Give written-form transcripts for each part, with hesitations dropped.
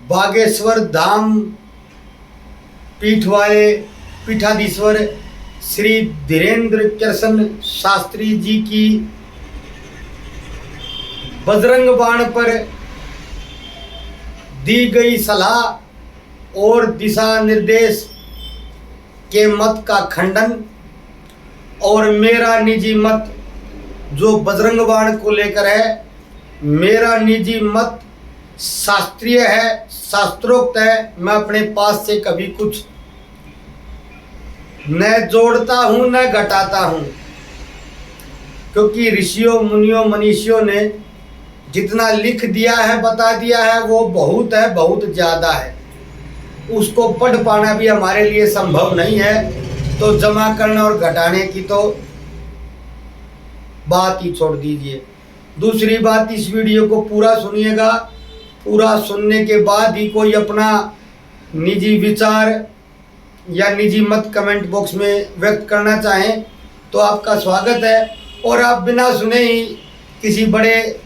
बागेश्वर धाम पीठ वाले पीठाधीश्वर श्री धीरेन्द्र कृष्ण शास्त्री जी की बजरंग बाण पर दी गई सलाह और दिशा निर्देश के मत का खंडन और मेरा निजी मत जो बजरंग बाण को लेकर है, मेरा निजी मत शास्त्रीय है, शास्त्रोक्त है। मैं अपने पास से कभी कुछ न जोड़ता हूँ न घटाता हूँ, क्योंकि ऋषियों मुनियों मनीषियों ने जितना लिख दिया है बता दिया है वो बहुत है, बहुत ज़्यादा है। उसको पढ़ पाना भी हमारे लिए संभव नहीं है, तो जमा करना और घटाने की तो बात ही छोड़ दीजिए। दूसरी बात, इस वीडियो को पूरा सुनिएगा। पूरा सुनने के बाद ही कोई अपना निजी विचार या निजी मत कमेंट बॉक्स में व्यक्त करना चाहें तो आपका स्वागत है। और आप बिना सुने ही किसी बड़े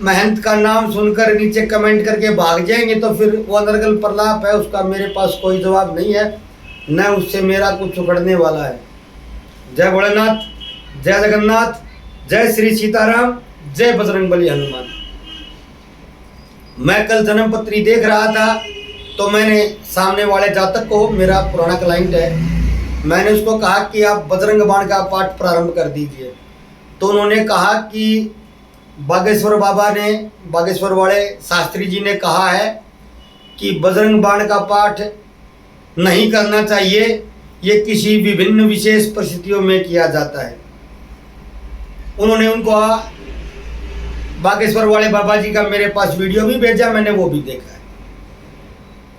महंत का नाम सुनकर नीचे कमेंट करके भाग जाएंगे तो फिर वो अनर्गल प्रलाप है, उसका मेरे पास कोई जवाब नहीं है, न उससे मेरा कुछ उखड़ने वाला है। जय भोलेनाथ, जय जगन्नाथ, जय श्री सीताराम, जय बजरंगबली हनुमान। मैं कल जन्मपत्री देख रहा था तो मैंने सामने वाले जातक को, मेरा पुराना क्लाइंट है, मैंने उसको कहा कि आप बजरंग बाण का पाठ प्रारंभ कर दीजिए। तो उन्होंने कहा कि बागेश्वर बाबा ने, बागेश्वर वाले शास्त्री जी ने कहा है कि बजरंग बाण का पाठ नहीं करना चाहिए, ये किसी विभिन्न विशेष परिस्थितियों में किया जाता है। उन्होंने उनको बागेश्वर वाले बाबा जी का मेरे पास वीडियो भी भेजा, मैंने वो भी देखा है।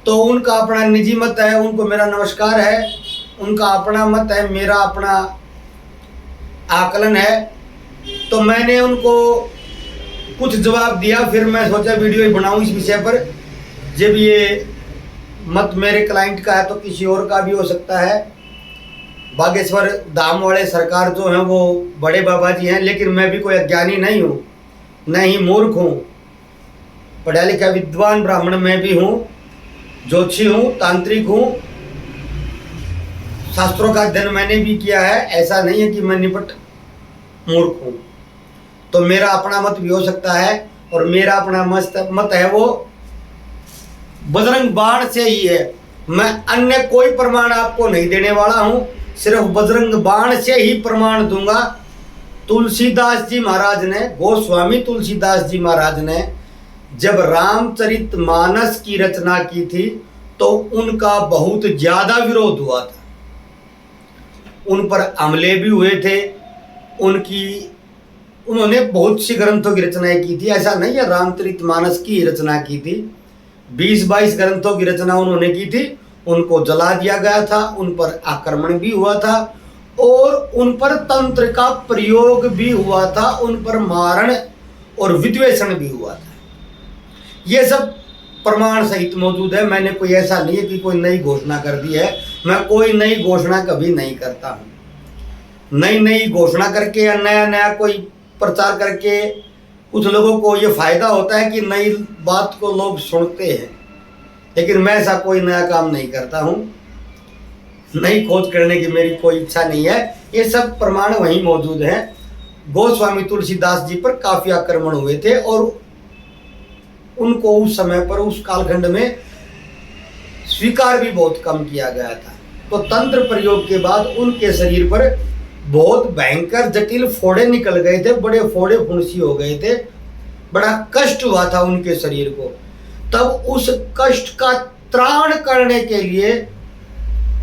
तो उनका अपना निजी मत है, उनको मेरा नमस्कार है, उनका अपना मत है, मेरा अपना आकलन है। तो मैंने उनको कुछ जवाब दिया, फिर मैं सोचा वीडियो ही बनाऊं इस विषय पर। जब ये मत मेरे क्लाइंट का है तो किसी और का भी हो सकता है। बागेश्वर धाम वाले सरकार जो हैं वो बड़े बाबा जी हैं, लेकिन मैं भी कोई अज्ञानी नहीं हूँ, न ही मूर्ख हूँ, पढ़ा लिखा विद्वान ब्राह्मण मैं भी हूँ, ज्योतिषी हूँ, तांत्रिक हूँ, शास्त्रों का अध्ययन मैंने भी किया है। ऐसा नहीं है कि मैं निपट मूर्ख हूँ। तो मेरा अपना मत भी हो सकता है, और मेरा अपना मत है वो बजरंग बाण से ही है। मैं अन्य कोई प्रमाण आपको नहीं देने वाला हूँ, सिर्फ बजरंग बाण से ही प्रमाण दूंगा। तुलसीदास जी महाराज ने, गोस्वामी तुलसीदास जी महाराज ने जब रामचरितमानस की रचना की थी तो उनका बहुत ज़्यादा विरोध हुआ था, उन पर हमले भी हुए थे। उन्होंने बहुत सी ग्रंथों की रचनाएं की थी, ऐसा नहीं है रामचरितमानस की रचना की थी, 20-22 ग्रंथों की रचना उन्होंने की थी। उनको जला दिया गया था, उन पर आक्रमण भी हुआ था और उन पर तंत्र का प्रयोग भी हुआ था, उन पर मारण और विद्वेषण भी हुआ था। ये सब प्रमाण सहित मौजूद है। मैंने कोई ऐसा नहीं है कि कोई नई घोषणा कर दी है, मैं कोई नई घोषणा कभी नहीं करता हूँ। नई घोषणा करके या नया कोई प्रचार करके कुछ लोगों को ये फायदा होता है कि नई बात को लोग सुनते हैं, लेकिन मैं ऐसा कोई नया काम नहीं करता हूँ। नई खोज करने की मेरी कोई इच्छा नहीं है। ये सब प्रमाण वहीं मौजूद हैं। गोस्वामी तुलसीदास जी पर काफी आक्रमण हुए थे और उनको उस समय पर, उस कालखंड में स्वीकार भी बहुत कम किया गया था। तो तंत्र प्रयोग के बाद उनके शरीर पर बहुत भयंकर जटिल फोड़े निकल गए थे, बड़े फोड़े फुंसी हो गए थे, बड़ा कष्ट हुआ था उनके शरीर को। तब उस कष्ट का त्राण करने के लिए,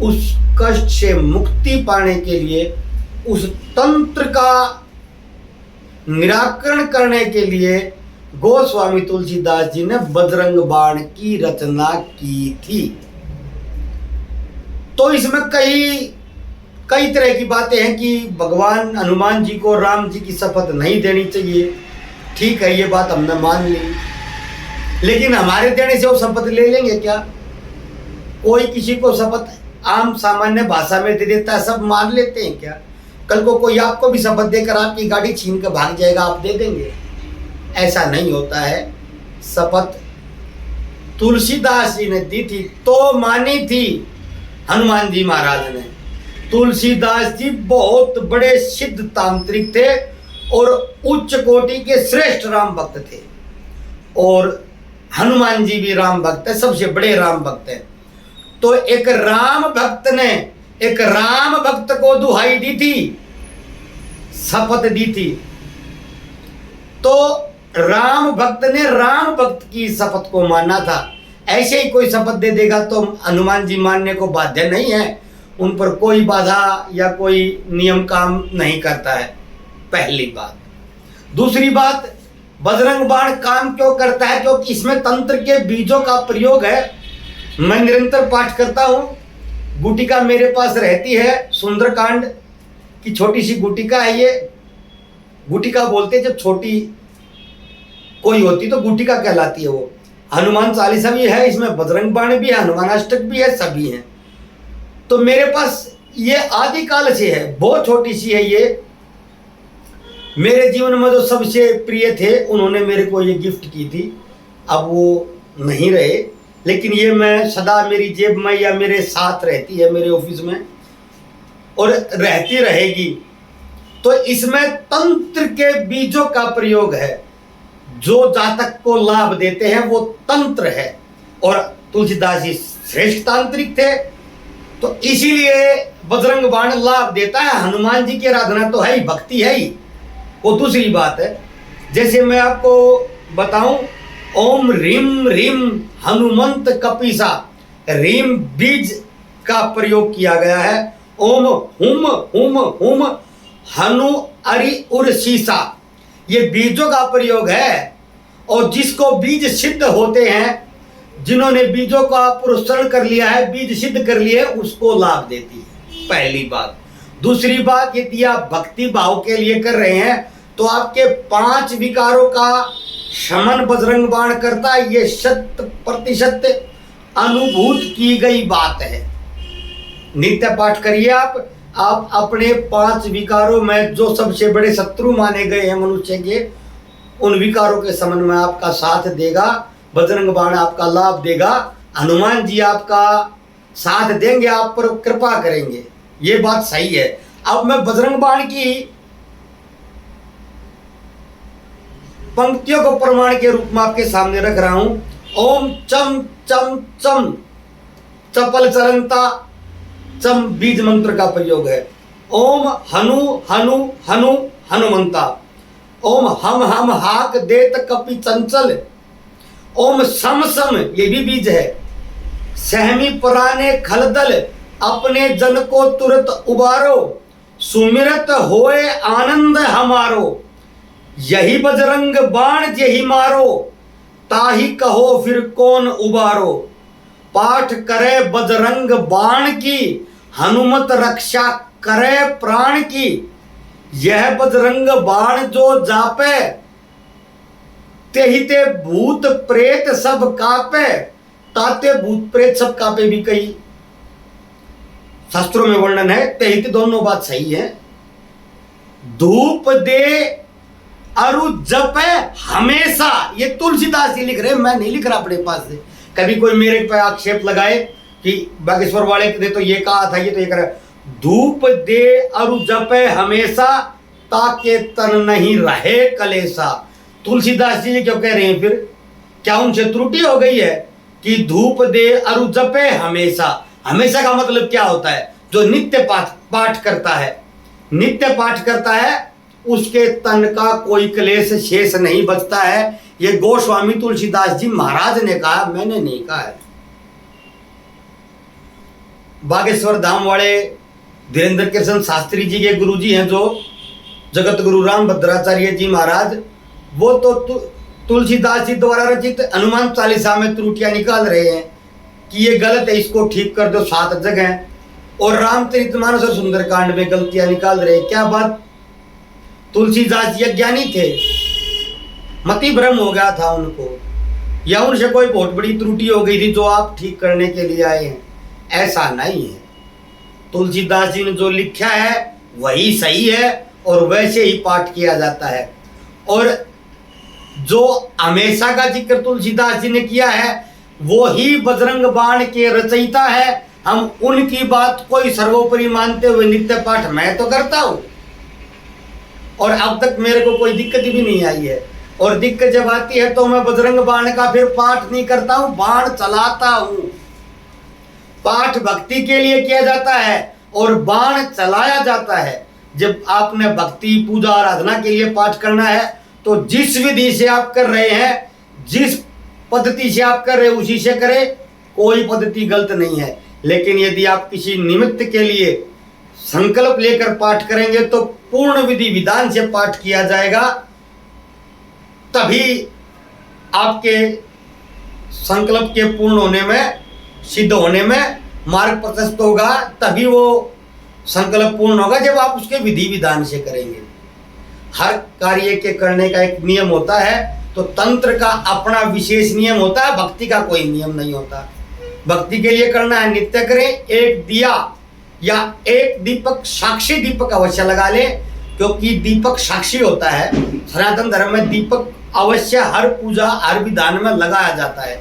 उस कष्ट से मुक्ति पाने के लिए, उस तंत्र का निराकरण करने के लिए गोस्वामी तुलसीदास जी ने बजरंग बाण की रचना की थी। तो इसमें कई तरह की बातें हैं कि भगवान हनुमान जी को राम जी की शपथ नहीं देनी चाहिए। ठीक है, ये बात हमने मान ली, लेकिन हमारे देने से वो शपथ ले लेंगे क्या? कोई किसी को शपथ आम सामान्य भाषा में दे देता है, सब मान लेते हैं क्या? कल को कोई आपको भी शपथ देकर आपकी गाड़ी छीन कर भाग जाएगा, आप दे देंगे? ऐसा नहीं होता है। शपथ तुलसीदास जी ने दी थी तो मानी थी हनुमान जी महाराज ने। तुलसीदास जी बहुत बड़े सिद्ध तांत्रिक थे और उच्च कोटि के श्रेष्ठ राम भक्त थे, और हनुमान जी भी राम भक्त है, सबसे बड़े राम भक्त है। तो एक राम भक्त ने एक राम भक्त को दुहाई दी थी, शपथ दी थी, तो राम भक्त ने राम भक्त की शपथ को माना था। ऐसे ही कोई शपथ दे देगा तो हनुमान जी मानने को बाध्य नहीं है, उन पर कोई बाधा या कोई नियम काम नहीं करता है, पहली बात। दूसरी बात, बजरंग बाण काम क्यों करता है? क्योंकि इसमें तंत्र के बीजों का प्रयोग है। मैं निरंतर पाठ करता हूं, गुटिका मेरे पास रहती है, सुंदरकांड की छोटी सी गुटिका है ये। गुटिका बोलते हैं जब छोटी कोई होती तो गुटिका कहलाती है वो। हनुमान चालीसा भी है इसमें, बजरंग बाण भी है, हनुमान अष्टक भी है, सभी हैं। तो मेरे पास ये आदि काल से है, बहुत छोटी सी है ये। मेरे जीवन में जो सबसे प्रिय थे उन्होंने मेरे को ये गिफ्ट की थी, अब वो नहीं रहे, लेकिन ये मैं सदा मेरी जेब में या मेरे साथ रहती है मेरे ऑफिस में और रहती रहेगी। तो इसमें तंत्र के बीजों का प्रयोग है, जो जातक को लाभ देते हैं वो तंत्र है, और तुलसीदास जी श्रेष्ठ तांत्रिक थे, तो इसीलिए बजरंग बाण लाभ देता है। हनुमान जी की आराधना तो है ही, भक्ति है ही, वो दूसरी बात है। जैसे मैं आपको बताऊं, ओम रीम रीम हनुमंत कपीसा, रीम बीज का प्रयोग किया गया है। ओम हुम हुम हुम हनु अरि उर शीसा, ये बीजों का प्रयोग है, और जिसको बीज सिद्ध होते हैं, जिन्होंने बीजों का पुरस्करण कर लिया है, बीज सिद्ध कर लिए, उसको लाभ देती है, पहली बात। दूसरी बात, यदि आप भक्ति भाव के लिए कर रहे हैं तो आपके 5 विकारों का शमन बजरंग बाण करता है, ये 100% अनुभूत की गई बात है। नित्य पाठ करिए आप अपने 5 विकारों में जो सबसे बड़े शत्रु माने गए हैं मनुष्य के, उन विकारों के समन में आपका साथ देगा, बजरंग बाण आपका लाभ देगा, हनुमान जी आपका साथ देंगे, आप पर कृपा करेंगे, ये बात सही है। अब मैं बजरंग बाण की पंक्तियों को प्रमाण के रूप में आपके सामने रख रहा हूं। ओम चम चम चम, चपल चरंता चम बीज मंत्र का प्रयोग है। ओम हनु हनु हनु हनुमंता, ओम हम हाक देत कपि चंचल, ओम सम सम, ये भी बीज है। सहमी पुराने खलदल, अपने जन को तुरंत उबारो, सुमिरत होए आनंद हमारो, यही बजरंग बाण यही मारो, ताही कहो फिर कौन उबारो, पाठ करे बजरंग बाण की, हनुमत रक्षा करे प्राण की, यह बजरंग बाण जो जापे, तेहि ते भूत प्रेत सब कापे, ताते भूत प्रेत सब कापे भी कई शास्त्रों में वर्णन है। तेहि ते दोनों बात सही है। धूप दे अरु जपे हमेशा, ये तुलसीदास जी लिख रहे हैं, मैं नहीं लिख रहा अपने पास से। कभी कोई मेरे पे आक्षेप लगाए कि बागेश्वर वाले ने तो ये कहा था, ये तो ये कर, धूप दे अरु जपे हमेशा, ताके तन नहीं रहे कलेसा। तुलसीदास जी क्यों कह रहे हैं फिर? क्या उनसे त्रुटि हो गई है कि धूप दे अरु जपे हमेशा? हमेशा का मतलब क्या होता है? जो नित्य पाठ करता है, नित्य पाठ करता है, उसके तन का कोई क्लेश शेष नहीं बचता है। ये गोस्वामी तुलसीदास जी महाराज ने कहा, मैंने नहीं कहा है। बागेश्वर धाम वाले धीरेन्द्र कृष्ण शास्त्री जी के गुरु जी हैं, जो जगत गुरु राम भद्राचार्य जी महाराज, वो तो तुलसीदास जी द्वारा रचित हनुमान चालीसा में त्रुटियां निकाल रहे हैं कि ये गलत है, इसको ठीक कर दो 7 जगह, और रामचरितमानस और सुंदरकांड में गलतियां निकाल रहे हैं। क्या बात? तुलसीदास जी अज्ञानी थे, मति भ्रम हो गया था उनको, या उनसे कोई बहुत बड़ी त्रुटि हो गई थी जो आप ठीक करने के लिए आए हैं? ऐसा नहीं है। तुलसीदास जी ने जो लिखा है वही सही है और वैसे ही पाठ किया जाता है। और जो हमेशा का जिक्र तुलसीदास जी ने किया है वो ही बजरंग बाण के रचयिता है। हम उनकी बात कोई सर्वोपरि मानते हुए नित्य पाठ मैं तो करता हूं और अब तक मेरे को कोई दिक्कत भी नहीं आई है। और दिक्कत जब आती है तो मैं बजरंग बाण का फिर पाठ नहीं करता हूं, बाण चलाता हूं। पाठ भक्ति के लिए किया जाता है और बाण चलाया जाता है। जब आपने भक्ति पूजा आराधना के लिए पाठ करना है तो जिस विधि से आप कर रहे हैं, जिस पद्धति से आप कर रहे हैं उसी से करें, कोई पद्धति गलत नहीं है। लेकिन यदि आप किसी निमित्त के लिए संकल्प लेकर पाठ करेंगे तो पूर्ण विधि विधान से पाठ किया जाएगा, तभी आपके संकल्प के पूर्ण होने में, सिद्ध होने में मार्ग प्रशस्त होगा। तभी वो संकल्प पूर्ण होगा जब आप उसके विधि विधान से करेंगे। हर कार्य के करने का एक नियम होता है, तो तंत्र का अपना विशेष नियम होता है, भक्ति का कोई नियम नहीं होता। भक्ति के लिए करना है, नित्य करें, एक दिया या एक दीपक, साक्षी दीपक अवश्य लगा ले, क्योंकि दीपक साक्षी होता है। सनातन धर्म में दीपक अवश्य हर पूजा हर विधान में लगाया जाता है।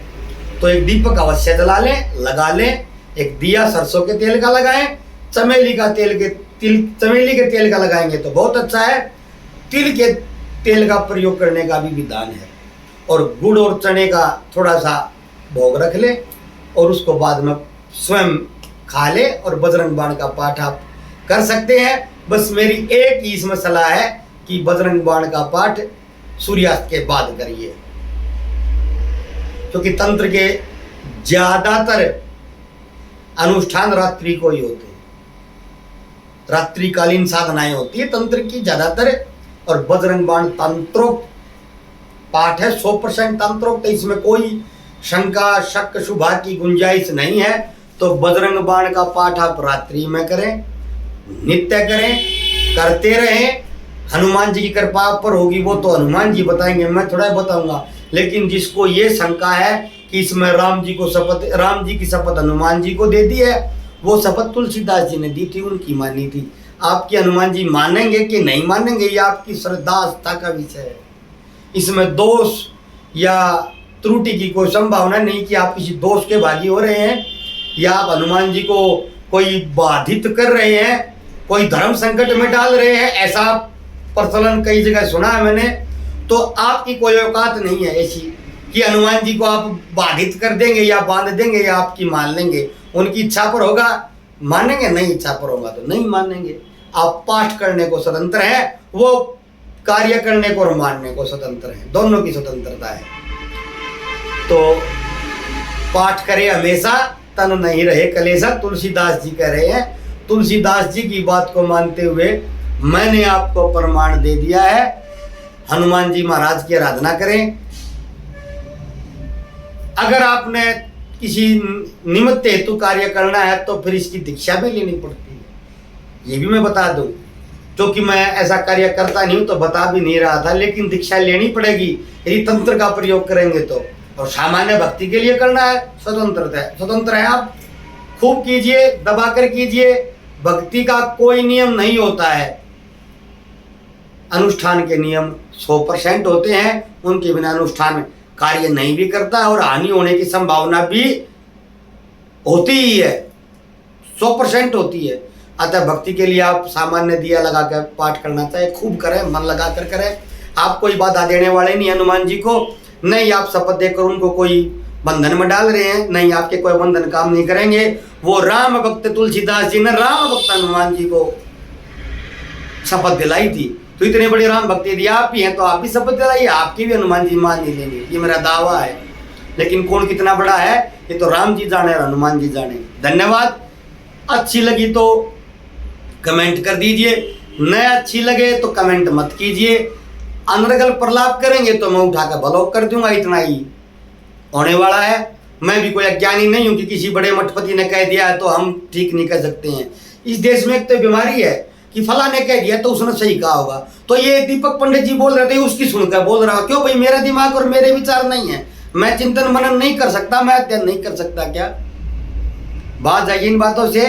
तो एक दीपक अवश्य जला लें, लगा लें। एक दिया सरसों के तेल का लगाएं, चमेली के तेल का लगाएंगे तो बहुत अच्छा है। तिल के तेल का प्रयोग करने का भी विधान है। और गुड़ और चने का थोड़ा सा भोग रख ले और उसको बाद में स्वयं खा ले और बजरंग बाण का पाठ आप कर सकते हैं। बस मेरी एक ही इसमें सलाह है कि बजरंग बाण का पाठ सूर्यास्त के बाद करिए, क्योंकि तंत्र के ज्यादातर अनुष्ठान रात्रि को ही होते हैं, रात्रिकालीन साधनाएं होती है तंत्र की ज्यादातर। और बजरंग बाण तंत्रोक्त पाठ है, 100% तंत्रोक्त, इसमें कोई शंका शक शुभा की गुंजाइश नहीं है। तो बजरंग बाण का पाठ आप रात्रि में करें, नित्य करें, करते रहें। हनुमान जी की कृपा आप पर होगी, वो तो हनुमान जी बताएंगे, मैं थोड़ा बताऊंगा। लेकिन जिसको ये शंका है कि इसमें राम जी की शपथ हनुमान जी को दे दी है, वो शपथ तुलसीदास जी ने दी थी, उनकी मानी थी। आपकी हनुमान जी मानेंगे कि नहीं मानेंगे, ये आपकी श्रद्धा आस्था का विषय है। इसमें दोष या त्रुटि की कोई संभावना नहीं कि आप किसी दोष के भागी हो रहे हैं या आप हनुमान जी को कोई बाधित कर रहे हैं, कोई धर्म संकट में डाल रहे हैं। ऐसा प्रचलन कई जगह सुना है मैंने। तो आपकी कोई औकात नहीं है ऐसी कि हनुमान जी को आप बाधित कर देंगे या बांध देंगे या आपकी मान लेंगे। उनकी इच्छा पर होगा मानेंगे, नहीं इच्छा पर होगा तो नहीं मानेंगे। आप पाठ करने को स्वतंत्र हैं, वो कार्य करने को और मानने को स्वतंत्र हैं, दोनों की स्वतंत्रता है। तो पाठ करे हमेशा, तन नहीं रहे कलेसा, तुलसीदास जी कह रहे हैं। तुलसीदास जी की बात को मानते हुए मैंने आपको प्रमाण दे दिया है। हनुमान जी महाराज की आराधना करें। अगर आपने किसी निमित्त हेतु कार्य करना है तो फिर इसकी दीक्षा भी लेनी पड़ती है, ये भी मैं बता दूं। क्योंकि मैं ऐसा कार्य करता नहीं हूं तो बता भी नहीं रहा था, लेकिन दीक्षा लेनी पड़ेगी यदि तंत्र का प्रयोग करेंगे तो। और सामान्य भक्ति के लिए करना है, स्वतंत्र है, आप खूब कीजिए, दबाकर कीजिए। भक्ति का कोई नियम नहीं होता है, अनुष्ठान के नियम 100% होते हैं। उनके बिना अनुष्ठान कार्य नहीं भी करता है और हानि होने की संभावना भी होती ही है, 100% होती है। अतः भक्ति के लिए आप सामान्य दिया लगाकर पाठ करना चाहिए, खूब करें, मन लगाकर करें। आप कोई बाधा देने वाले नहीं हनुमान जी को, नहीं आप शपथ देकर उनको कोई बंधन में डाल रहे हैं, नहीं आपके कोई बंधन काम नहीं करेंगे। वो राम भक्त तुलसीदास जी ने राम भक्त हनुमान जी को शपथ दिलाई थी, तो इतने बड़े राम भक्ति दिया आप ही हैं तो आप भी शपथ दिलाइए, आपकी भी हनुमान जी मान नहीं लेंगे, ये मेरा दावा है। लेकिन कौन कितना बड़ा है ये तो राम जी जाने और हनुमान जी जाने। धन्यवाद। अच्छी लगी तो कमेंट कर दीजिए, न अच्छी लगे तो कमेंट मत कीजिए। अनर्गल प्रलाप करेंगे तो मैं उठाकर ब्लॉक कर दूंगा, इतना ही होने वाला है। मैं भी कोई अज्ञानी नहीं हूं कि किसी बड़े मठपति ने कह दिया है तो हम ठीक नहीं कर सकते हैं। इस देश में एक तो बीमारी है कि फला ने कह दिया तो उसने सही कहा होगा। तो ये दीपक पंडित जी बोल रहे थे, उसकी सुनकर बोल रहा हूं। क्यों भाई, मेरा दिमाग और मेरे विचार नहीं है, मैं चिंतन मनन नहीं कर सकता, मैं अध्ययन नहीं कर सकता क्या? बात जाइए, इन बातों से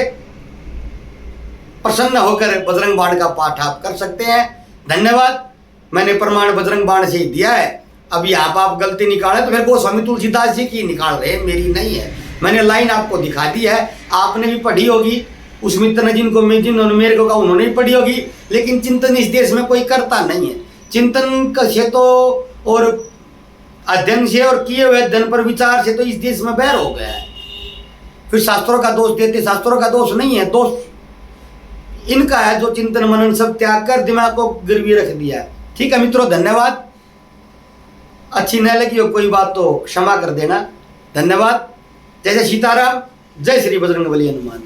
प्रसन्न होकर बजरंग बाण का पाठ आप कर सकते हैं। धन्यवाद। मैंने प्रमाण बजरंग बाण से ही दिया है। अभी आप गलती निकाले तो फिर गोस्वामी तुलसीदास जी की निकाल रहे हैं, मेरी नहीं है। मैंने लाइन आपको दिखा दी है, आपने भी पढ़ी होगी। उस मित्र ने जिन्होंने मेरे को कहा उन्होंने भी पढ़ी होगी, लेकिन चिंतन इस देश में कोई करता नहीं है। चिंतन से तो और अध्ययन से और किए हुए अध्ययन पर विचार से तो इस देश में बैर हो गया है। फिर शास्त्रों का दोष देते, शास्त्रों का दोष नहीं है, दोष इनका है जो चिंतन मनन सब त्याग कर दिमाग को गिरवी रख दिया है। ठीक है मित्रों, धन्यवाद। अच्छी न लगी हो कोई बात तो क्षमा कर देना। धन्यवाद। जय जय सीताराम, जय श्री बजरंगबली हनुमान।